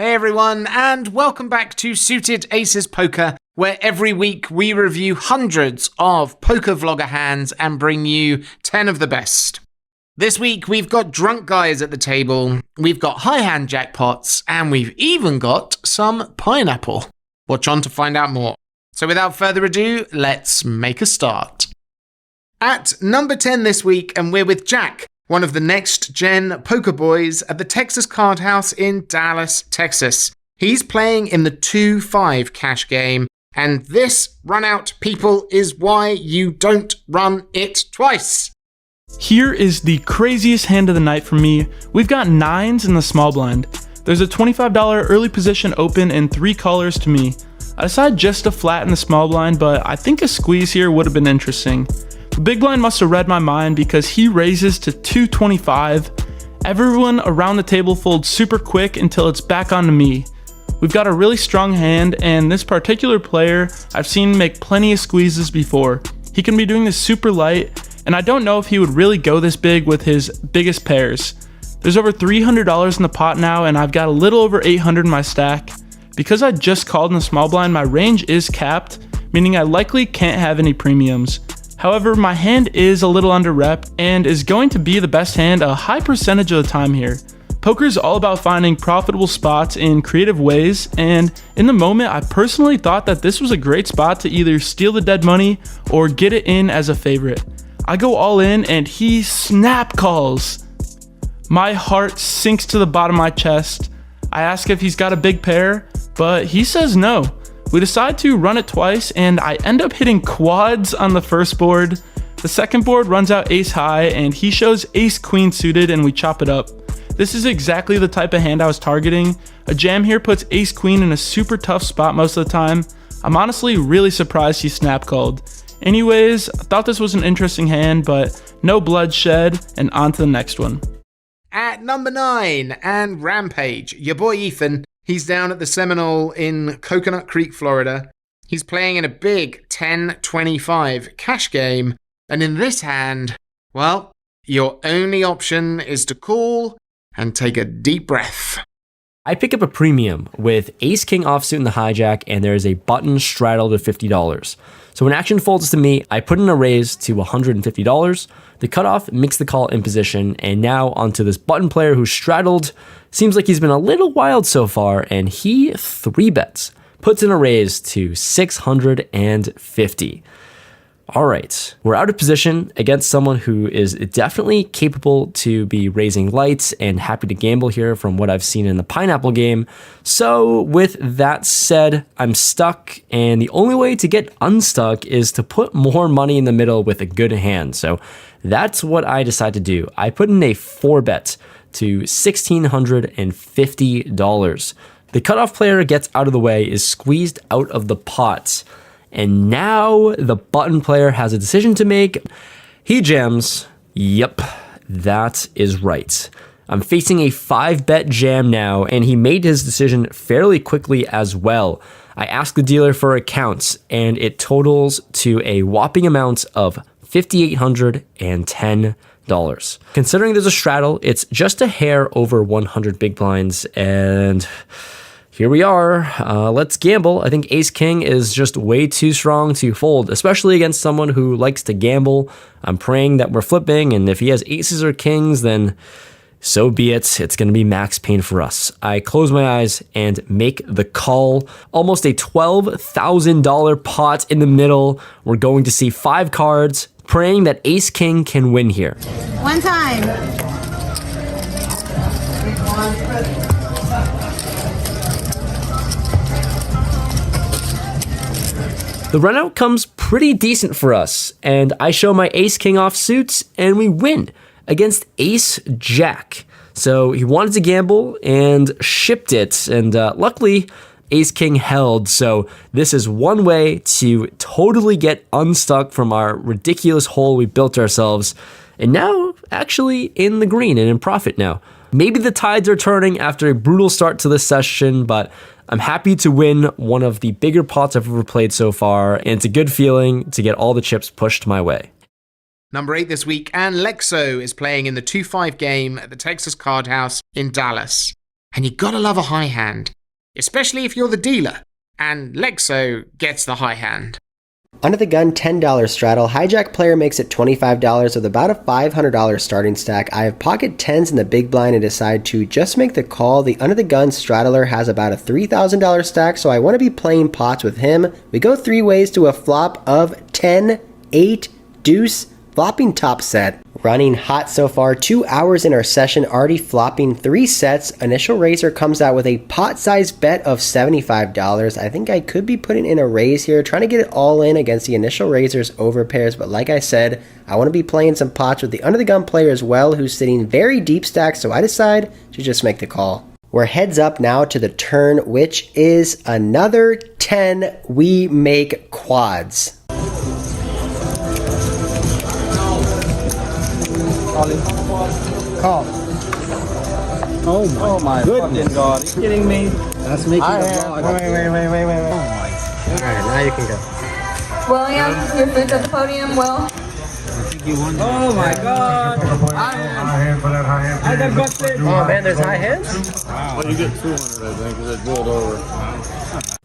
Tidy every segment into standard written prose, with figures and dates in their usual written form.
Hey everyone, and welcome back to Suited Aces Poker, where every week we review hundreds of poker vlogger hands and bring you 10 of the best. This week we've got drunk guys at the table, we've got high hand jackpots, and we've even got some pineapple. Watch on to find out more. So without further ado, let's make a start. At number 10 this week, and we're with Jack, one of the next-gen poker boys at the Texas Card House in Dallas, Texas. He's playing in the 2-5 cash game, and this run-out, people, is why you don't run it twice. Here is the craziest hand of the night for me. We've got 9s in the small blind. There's a $25 early position open and 3 callers to me. I decided just to flatten the small blind, but I think a squeeze here would have been interesting. The big blind must have read my mind because he raises to 225. Everyone around the table folds super quick until it's back on to me. We've got a really strong hand, and this particular player I've seen make plenty of squeezes before. He can be doing this super light, and I don't know if he would really go this big with his biggest pairs. There's over $300 in the pot now, and I've got a little over $800 in my stack. Because I just called in the small blind, my range is capped, meaning I likely can't have any premiums. However, my hand is a little under-repped and is going to be the best hand a high percentage of the time here. Poker is all about finding profitable spots in creative ways, and in the moment I personally thought that this was a great spot to either steal the dead money or get it in as a favorite. I go all in and he snap calls. My heart sinks to the bottom of my chest. I ask if he's got a big pair, but he says no. We decide to run it twice, and I end up hitting quads on the first board. The second board runs out ace high, and he shows ace queen suited, and we chop it up. This is exactly the type of hand I was targeting. A jam here puts ace queen in a super tough spot most of the time. I'm honestly really surprised he snap called. Anyways, I thought this was an interesting hand, but no bloodshed, and on to the next one. At number 9, and Rampage, your boy Ethan. He's down at the Seminole in Coconut Creek, Florida. He's playing in a big 10-25 cash game, and in this hand, well, your only option is to call and take a deep breath. I pick up a premium with ace-king offsuit in the hijack, and there is a button straddled at $50. So when action folds to me, I put in a raise to $150. The cutoff makes the call in position, and now onto this button player who's straddled. Seems like he's been a little wild so far, and he 3-bets, puts in a raise to $650. All right, we're out of position against someone who is definitely capable to be raising lights and happy to gamble here from what I've seen in the pineapple game. So with that said, I'm stuck, and the only way to get unstuck is to put more money in the middle with a good hand. So that's what I decide to do. I put in a 4-bet to $1,650. The cutoff player gets out of the way, is squeezed out of the pot. And now the button player has a decision to make. He jams. Yep, that is right. I'm facing a 5-bet jam now, and he made his decision fairly quickly as well. I asked the dealer for accounts, and it totals to a whopping amount of $5,810. Considering there's a straddle, it's just a hair over 100 big blinds, and here we are. Let's gamble. I think ace king is just way too strong to fold, especially against someone who likes to gamble. I'm praying that we're flipping, and if he has aces or kings, then so be it. It's going to be max pain for us. I close my eyes and make the call. Almost a $12,000 pot in the middle. We're going to see 5 cards, praying that ace king can win here. One time. The runout comes pretty decent for us, and I show my ace-king offsuits, and we win against ace-jack. So he wanted to gamble and shipped it, and luckily ace-king held, so this is one way to totally get unstuck from our ridiculous hole we built ourselves, and now actually in the green and in profit now. Maybe the tides are turning after a brutal start to this session, but I'm happy to win one of the bigger pots I've ever played so far, and it's a good feeling to get all the chips pushed my way. Number 8 this week, and Lexo is playing in the 2-5 game at the Texas Card House in Dallas. And you gotta love a high hand, especially if you're the dealer, and Lexo gets the high hand. Under the gun $10 straddle, hijack player makes it $25 with about a $500 starting stack. I have pocket 10s in the big blind and decide to just make the call. The under the gun straddler has about a $3,000 stack, so I want to be playing pots with him. We go 3 ways to a flop of 10, 8, deuce, flopping top set. Running hot so far, 2 hours in our session, already flopping 3 sets. Initial raiser comes out with a pot size bet of $75. I think I could be putting in a raise here, trying to get it all in against the initial raiser's overpairs, but like I said, I want to be playing some pots with the under the gun player as well, who's sitting very deep stack, so I decide to just make the call. We're heads up now to the turn, which is another 10. We make quads. Call. Oh my goodness. God. Are you kidding me? That's making a vlog. Wait. Oh my. Alright, now you can go. William, your food's at the podium. Will. Oh my God. I got busted. Oh man, there's high hands? Well, you get 200, I think, because it rolled over.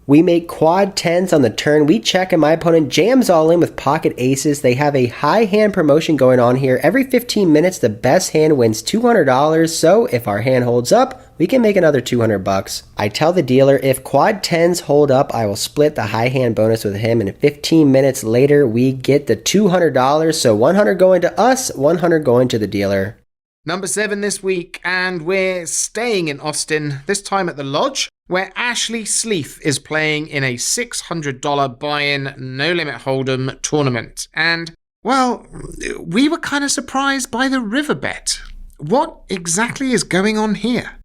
We make quad 10s on the turn. We check and my opponent jams all in with pocket aces. They have a high hand promotion going on here. Every 15 minutes, the best hand wins $200. So if our hand holds up, we can make another $200. I tell the dealer if quad 10s hold up, I will split the high hand bonus with him. And 15 minutes later, we get the $200. So 100 going to us, 100 going to the dealer. Number 7 this week, and we're staying in Austin, this time at the Lodge, where Ashley Sleeth is playing in a $600 buy-in No Limit Hold'em tournament. And, well, we were kind of surprised by the river bet. What exactly is going on here?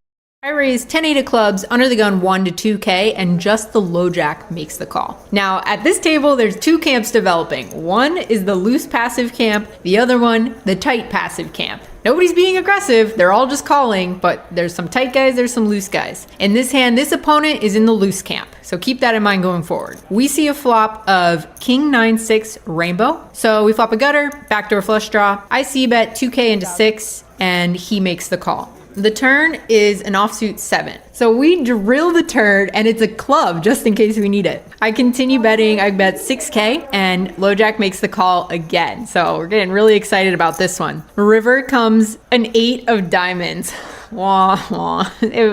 I raised 10-8 of clubs, under the gun 1 to 2K, and just the low jack makes the call. Now, at this table, there's 2 camps developing. One is the loose passive camp, the other one, the tight passive camp. Nobody's being aggressive, they're all just calling, but there's some tight guys, there's some loose guys. In this hand, this opponent is in the loose camp, so keep that in mind going forward. We see a flop of King 9-6 Rainbow. So we flop a gutter, backdoor flush draw. I c-bet 2K into 6, and he makes the call. The turn is an offsuit 7. So we drill the turn and it's a club just in case we need it. I continue betting, I bet 6K and low jack makes the call again. So we're getting really excited about this one. River comes an 8 of diamonds. Wah, wah.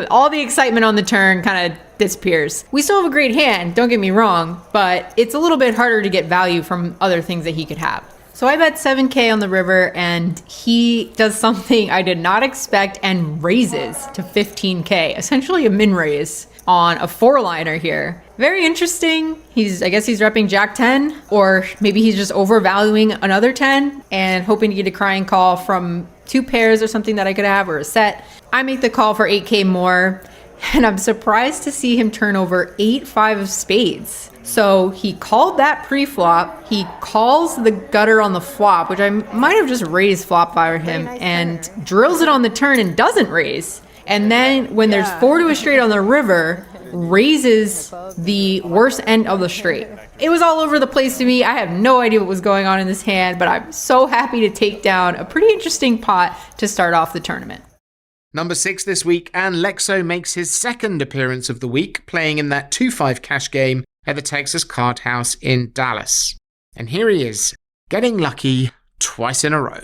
All the excitement on the turn kind of disappears. We still have a great hand, don't get me wrong, but it's a little bit harder to get value from other things that he could have. So I bet 7K on the river and he does something I did not expect and raises to 15K, essentially a min raise on a 4-liner here. Very interesting. I guess he's repping Jack 10, or maybe he's just overvaluing another 10 and hoping to get a crying call from 2 pairs or something that I could have, or a set. I make the call for 8K more, and I'm surprised to see him turn over 8-5 of spades. So he called that pre-flop, he calls the gutter on the flop, which I might have just raised flop by him, and drills it on the turn and doesn't raise. And then when there's 4 to a straight on the river, raises the worst end of the straight. It was all over the place to me. I have no idea what was going on in this hand, but I'm so happy to take down a pretty interesting pot to start off the tournament. Number 6 this week, and Lexo makes his second appearance of the week, playing in that 2-5 cash game at the Texas Card House in Dallas. And here he is, getting lucky twice in a row.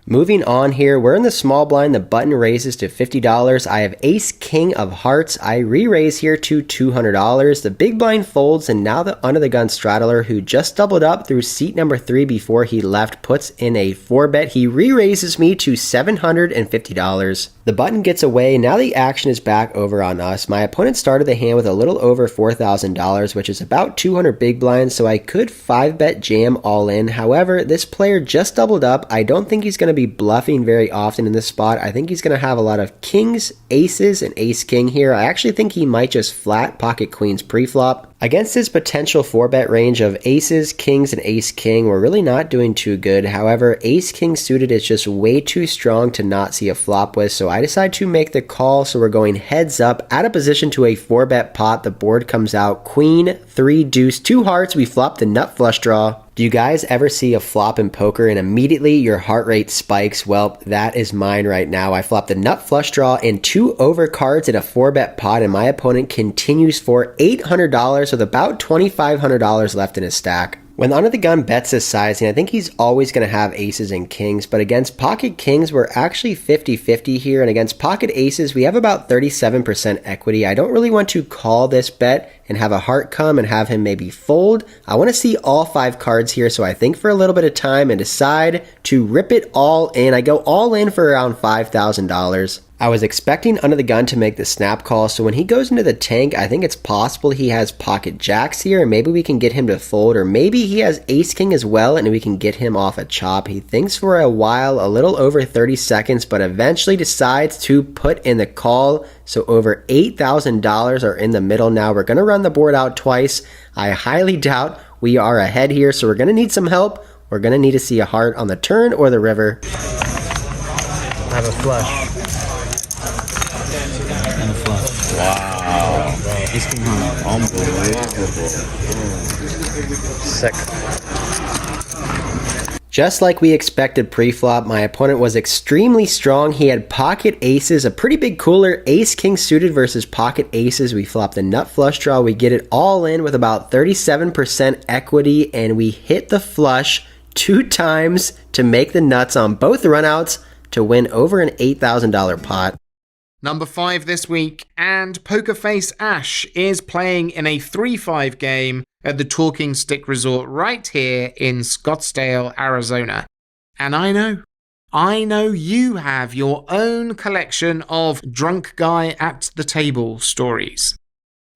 Moving on here, we're in the small blind. The button raises to $50. I have ace king of hearts. I re-raise here to $200. The big blind folds, and now the under the gun straddler, who just doubled up through seat number 3 before he left, puts in a 4-bet. He re-raises me to $750. The button gets away. Now the action is back over on us. My opponent started the hand with a little over $4,000, which is about 200 big blinds, so I could 5-bet jam all in. However, this player just doubled up. I don't think he's going to be bluffing very often in this spot. I think he's going to have a lot of kings, aces, and ace king here. I actually think he might just flat pocket queens pre-flop. Against his potential 4-bet range of aces, kings, and ace king, we're really not doing too good. However, ace king suited is just way too strong to not see a flop with, so I decide to make the call. So we're going heads up, out of position to a 4-bet pot. The board comes out queen, 3, deuce, 2 hearts. We flop the nut flush draw. Do you guys ever see a flop in poker and immediately your heart rate spikes? Well, that is mine right now. I flop the nut flush draw and 2 2 overcards in a 4-bet pot, and my opponent continues for $800 with about $2,500 left in his stack. When under the gun bets this sizing, I think he's always going to have aces and kings, but against pocket kings, we're actually 50-50 here, and against pocket aces, we have about 37% equity. I don't really want to call this bet and have a heart come and have him maybe fold. I want to see all 5 cards here, so I think for a little bit of time and decide to rip it all in. I go all in for around $5,000. I was expecting under the gun to make the snap call, so when he goes into the tank, I think it's possible he has pocket jacks here, and maybe we can get him to fold, or maybe he has ace king as well, and we can get him off a chop. He thinks for a while, a little over 30 seconds, but eventually decides to put in the call, so over $8,000 are in the middle now. We're going to run the board out twice. I highly doubt we are ahead here, so we're going to need some help. We're going to need to see a heart on the turn or the river. I have a flush. Wow. He's unbelievable. Sick. Just like we expected pre-flop, my opponent was extremely strong. He had pocket aces, a pretty big cooler, ace king suited versus pocket aces. We flopped the nut flush draw. We get it all in with about 37% equity, and we hit the flush 2 times to make the nuts on both runouts to win over an $8,000 pot. Number 5 this week, and Pokerface Ash is playing in a 3-5 game at the Talking Stick Resort right here in Scottsdale, Arizona. And I know you have your own collection of drunk guy at the table stories.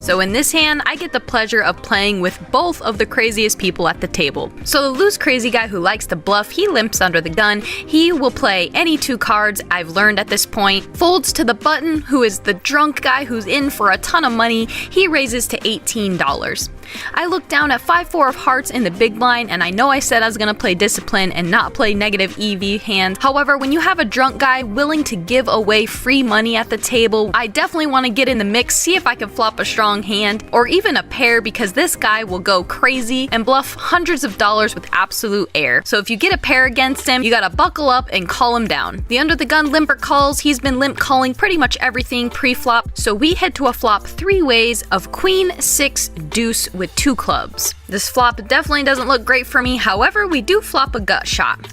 So in this hand, I get the pleasure of playing with both of the craziest people at the table. So the loose crazy guy who likes to bluff, he limps under the gun. He will play any 2 cards, I've learned at this point. Folds to the button, who is the drunk guy who's in for a ton of money. He raises to $18. I look down at 5-4 of hearts in the big blind, and I know I said I was going to play discipline and not play negative EV hands. However, when you have a drunk guy willing to give away free money at the table, I definitely want to get in the mix, see if I can flop a strong hand, or even a pair, because this guy will go crazy and bluff hundreds of dollars with absolute air. So if you get a pair against him, you gotta buckle up and call him down. The under the gun limper calls, he's been limp calling pretty much everything pre-flop, so we head to a flop 3 ways of queen, 6, deuce with 2 clubs. This flop definitely doesn't look great for me, however, we do flop a gut shot.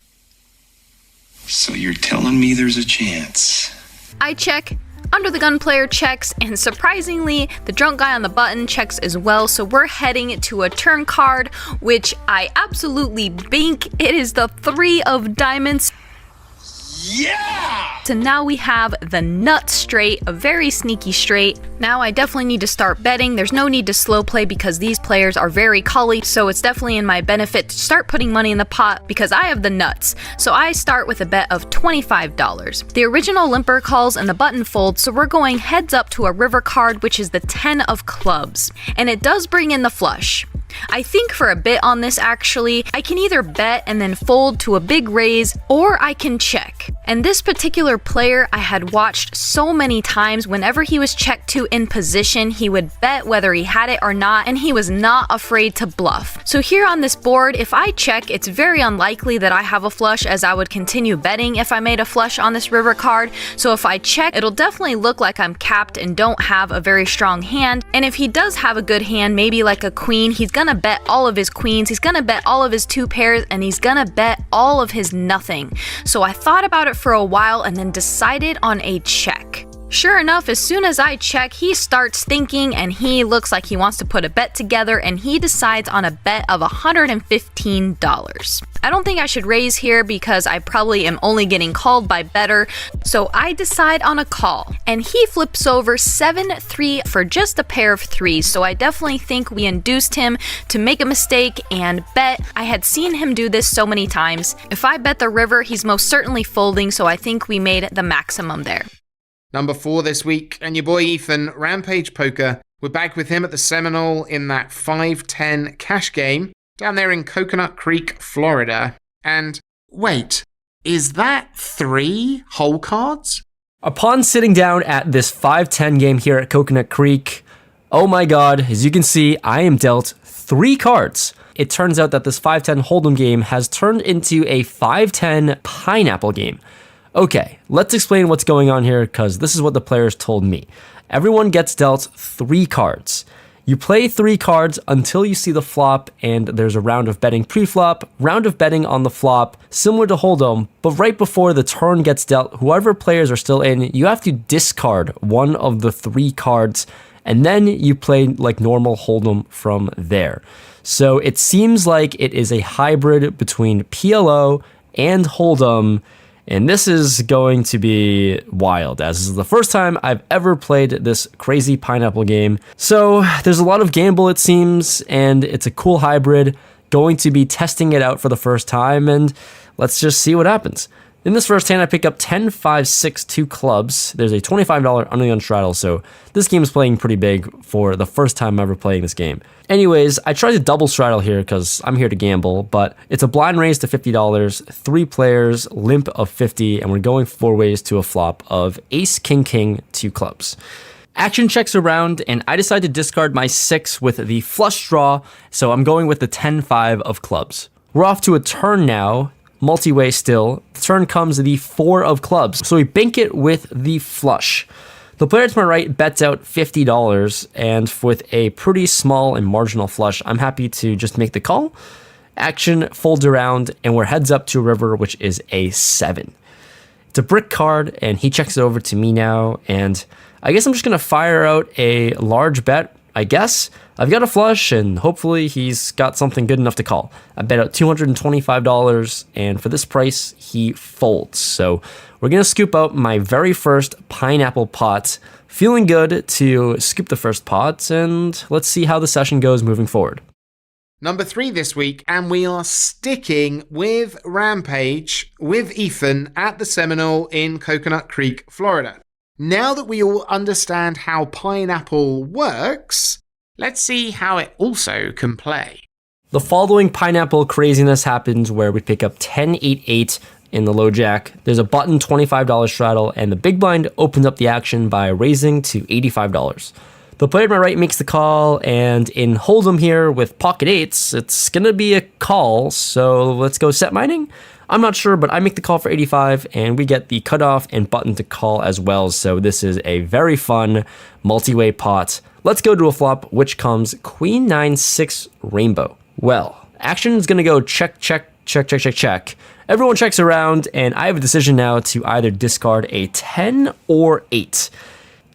So you're telling me there's a chance? I check, under the gun player checks, and surprisingly, the drunk guy on the button checks as well, so we're heading to a turn card, which I absolutely bank. It is the 3 of diamonds. Yeah! So now we have the nut straight, a very sneaky straight. Now I definitely need to start betting. There's no need to slow play because these players are very colly, so it's definitely in my benefit to start putting money in the pot because I have the nuts. So I start with a bet of $25. The original limper calls and the button folds, so we're going heads up to a river card, which is the 10 of clubs. And it does bring in the flush. I think for a bit on this actually, I can either bet and then fold to a big raise, or I can check. And this particular player I had watched so many times, whenever he was checked to in position, he would bet whether he had it or not, and he was not afraid to bluff. So here on this board, if I check, it's very unlikely that I have a flush, as I would continue betting if I made a flush on this river card. So if I check, it'll definitely look like I'm capped and don't have a very strong hand. And if he does have a good hand, maybe like a queen, he's gonna bet all of his queens, he's gonna bet all of his 2 pairs, and he's gonna bet all of his nothing. So I thought about it for a while and then decided on a check. Sure enough, as soon as I check, he starts thinking and he looks like he wants to put a bet together, and he decides on a bet of $115. I don't think I should raise here because I probably am only getting called by better, so I decide on a call. And he flips over 7-3 for just a pair of 3s, so I definitely think we induced him to make a mistake and bet. I had seen him do this so many times. If I bet the river, he's most certainly folding, so I think we made the maximum there. Number 4 this week, and your boy Ethan, Rampage Poker. We're back with him at the Seminole in that 5-10 cash game down there in Coconut Creek, Florida. And wait, is that 3 hole cards? Upon sitting down at this 5-10 game here at Coconut Creek, oh my god, as you can see, I am dealt 3 cards. It turns out that this 5-10 hold'em game has turned into a 5-10 pineapple game. Okay, let's explain what's going on here because this is what the players told me. Everyone gets dealt 3 cards. You play 3 cards until you see the flop, and there's a round of betting pre-flop, round of betting on the flop, similar to Hold'em, but right before the turn gets dealt, whoever players are still in, you have to discard one of the 3 cards, and then you play like normal Hold'em from there. So it seems like it is a hybrid between PLO and Hold'em, and this is going to be wild, as this is the first time I've ever played this crazy pineapple game. So there's a lot of gamble, it seems, and it's a cool hybrid. Going to be testing it out for the first time, and let's just see what happens. In this first hand, I pick up 10, 5, 6, 2 clubs. There's a $25 under the gun straddle, so this game is playing pretty big for the first time ever playing this game. Anyways, I tried to double straddle here because I'm here to gamble, but it's a blind raise to $50, 3 players, limp of 50, and we're going 4 ways to a flop of ace, king, king, 2 clubs. Action checks around, and I decide to discard my 6 with the flush draw, so I'm going with the 10-5 of clubs. We're off to a turn now. Multi-way still. The turn comes the 4 of clubs. So we bank it with the flush. The player to my right bets out $50, and with a pretty small and marginal flush, I'm happy to just make the call. Action folds around, and we're heads up to a river, which is a 7. It's a brick card, and he checks it over to me now, and I guess I'm just going to fire out a large bet, I guess. I've got a flush, and hopefully he's got something good enough to call. I bet out $225, and for this price, he folds. So we're going to scoop out my very first pineapple pot. Feeling good to scoop the first pot, and let's see how the session goes moving forward. Number 3 this week, and we are sticking with Rampage with Ethan at the Seminole in Coconut Creek, Florida. Now that we all understand how pineapple works, let's see how it also can play. The following pineapple craziness happens where we pick up 10, 8, 8 in the low jack. There's a button $25 straddle, and the big blind opens up the action by raising to $85. The player to my right makes the call, and in Hold'em here with pocket 8s, it's gonna be a call, so let's go set mining. I'm not sure, but I make the call for 85, and we get the cutoff and button to call as well, so this is a very fun multi-way pot. Let's go to a flop, which comes Queen 9, 6 rainbow. Well, action is gonna go check, check, check, check, check, check. Everyone checks around, and I have a decision now to either discard a 10 or 8.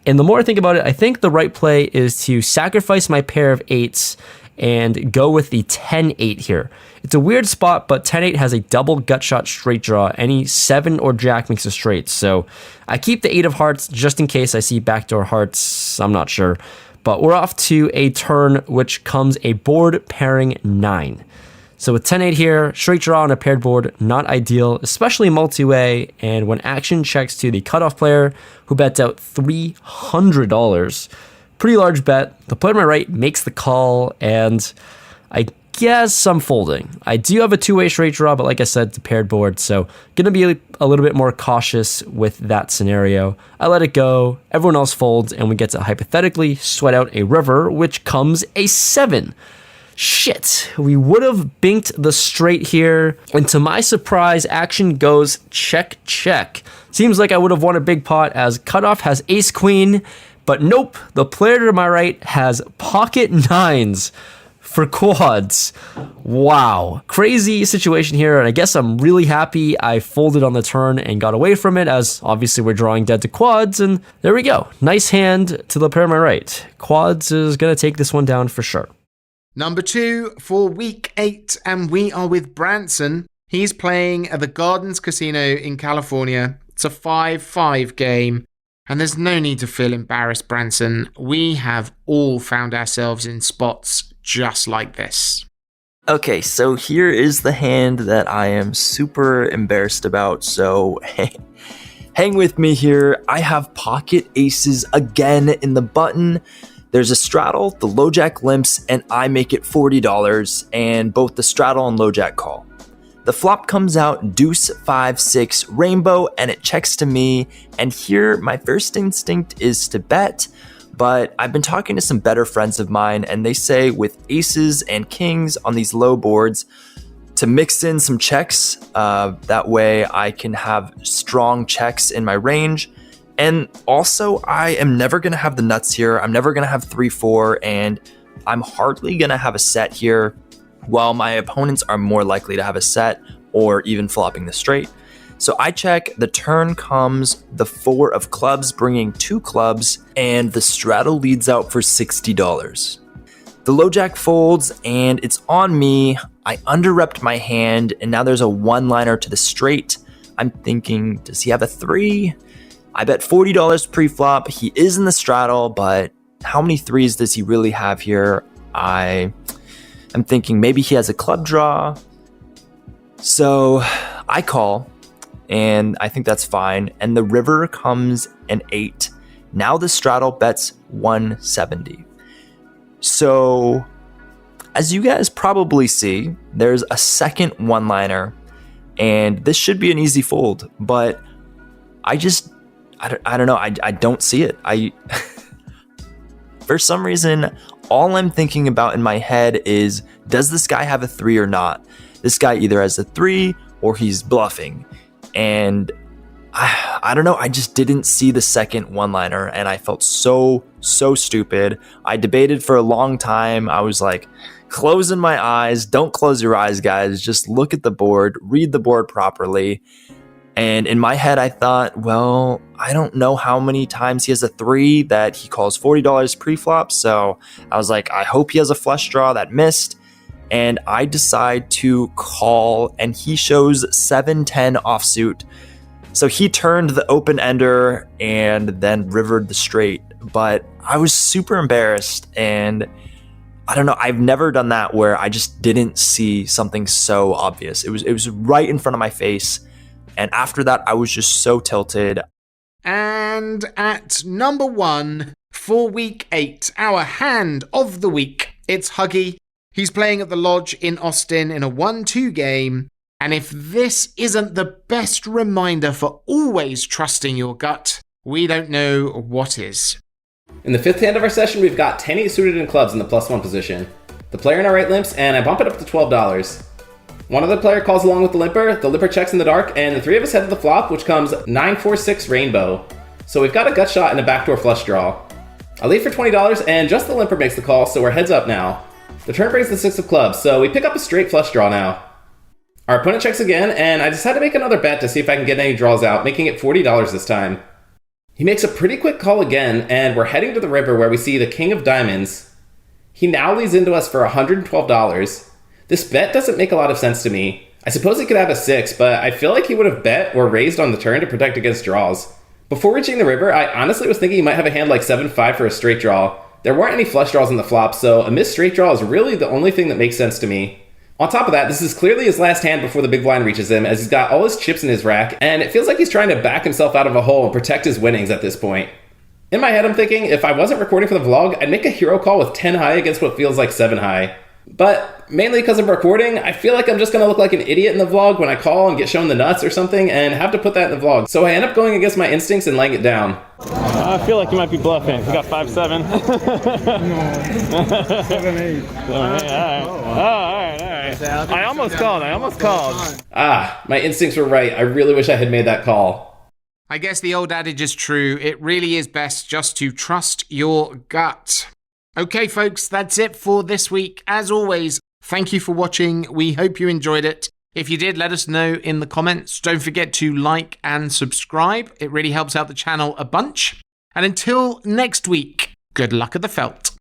And the more I think about it, I think the right play is to sacrifice my pair of 8s and go with the 10-8 here. It's a weird spot, but 10-8 has a double gut shot straight draw. Any 7 or jack makes a straight, so I keep the 8 of hearts just in case I see backdoor hearts. I'm not sure. But we're off to a turn, which comes a board pairing 9. So with 10-8 here, straight draw on a paired board, not ideal, especially multi-way, and when action checks to the cutoff player, who bets out $300. Pretty large bet. The player to my right makes the call, and I guess I'm folding. I do have a 2-way straight draw, but like I said, it's a paired board, so gonna be a little bit more cautious with that scenario. I let it go, everyone else folds, and we get to hypothetically sweat out a river, which comes a 7. Shit, we would have binked the straight here, and to my surprise, action goes check, check. Seems like I would have won a big pot as cutoff has ace queen, but nope, the player to my right has pocket 9s for quads. Wow, crazy situation here, and I guess I'm really happy I folded on the turn and got away from it, as obviously we're drawing dead to quads, and there we go. Nice hand to the player to my right. Quads is gonna take this one down for sure. Number 2 for week 8, and we are with Brantzen. He's playing at the Gardens Casino in California. It's a 5-5 game, and there's no need to feel embarrassed, Brantzen. We have all found ourselves in spots just like this. Okay, so here is the hand that I am super embarrassed about, so hang with me here. I have pocket aces again in the button. There's a straddle, the low jack limps, and I make it $40, and both the straddle and low jack call. The flop comes out deuce 5, 6 rainbow, and it checks to me, and here my first instinct is to bet, but I've been talking to some better friends of mine, and they say with aces and kings on these low boards, to mix in some checks. That way I can have strong checks in my range. And also, I am never going to have the nuts here. I'm never going to have 3-4, and I'm hardly going to have a set here, while my opponents are more likely to have a set or even flopping the straight. So I check, the turn comes the 4 of clubs, bringing 2 clubs, and the straddle leads out for $60. The low jack folds, and it's on me. I under-repped my hand, and now there's a one-liner to the straight. I'm thinking, does he have a 3? I bet $40 pre-flop. He is in the straddle, but how many 3s does he really have here? I'm thinking maybe he has a club draw. So I call, and I think that's fine. And the river comes an 8. Now the straddle bets 170. So as you guys probably see, there's a second one-liner, and this should be an easy fold, but I don't know. I don't see it. For some reason, all I'm thinking about in my head is, does this guy have a 3 or not? This guy either has a 3 or he's bluffing. And I don't know. I just didn't see the second one-liner, and I felt so stupid. I debated for a long time. I was like, closing my eyes. Don't close your eyes, guys. Just look at the board, read the board properly. And in my head, I thought, well, I don't know how many times he has a 3 that he calls $40 pre-flop. So I was like, I hope he has a flush draw that missed. And I decide to call, and he shows 7-10 offsuit. So he turned the open ender and then rivered the straight. But I was super embarrassed, and I don't know. I've never done that where I just didn't see something so obvious. It was right in front of my face. And after that, I was just so tilted. And at number 1 for week 8, our hand of the week, it's Huggie. He's playing at the Lodge in Austin in a 1-2 game. And if this isn't the best reminder for always trusting your gut, we don't know what is. In the 5th hand of our session, we've got 10-8 suited in clubs in the +1 position. The player in our right limps, and I bump it up to $12. One other player calls along with the limper checks in the dark, and the 3 of us head to the flop, which comes 9-4-6 rainbow. So we've got a gut shot and a backdoor flush draw. I lead for $20, and just the limper makes the call, so we're heads up now. The turn brings the 6 of clubs, so we pick up a straight flush draw now. Our opponent checks again, and I decide to make another bet to see if I can get any draws out, making it $40 this time. He makes a pretty quick call again, and we're heading to the river where we see the king of diamonds. He now leads into us for $112. This bet doesn't make a lot of sense to me. I suppose he could have a 6, but I feel like he would have bet or raised on the turn to protect against draws. Before reaching the river, I honestly was thinking he might have a hand like 7-5 for a straight draw. There weren't any flush draws in the flop, so a missed straight draw is really the only thing that makes sense to me. On top of that, this is clearly his last hand before the big blind reaches him, as he's got all his chips in his rack, and it feels like he's trying to back himself out of a hole and protect his winnings at this point. In my head, I'm thinking, if I wasn't recording for the vlog, I'd make a hero call with 10 high against what feels like 7 high. But mainly because I'm recording, I feel like I'm just going to look like an idiot in the vlog when I call and get shown the nuts or something, and have to put that in the vlog. So I end up going against my instincts and laying it down. I feel like you might be bluffing. You got 5-7. No. 7-8. All right. I almost called. My instincts were right. I really wish I had made that call. I guess the old adage is true. It really is best just to trust your gut. Okay, folks, that's it for this week. As always, thank you for watching. We hope you enjoyed it. If you did, let us know in the comments. Don't forget to like and subscribe. It really helps out the channel a bunch. And until next week, good luck at the felt.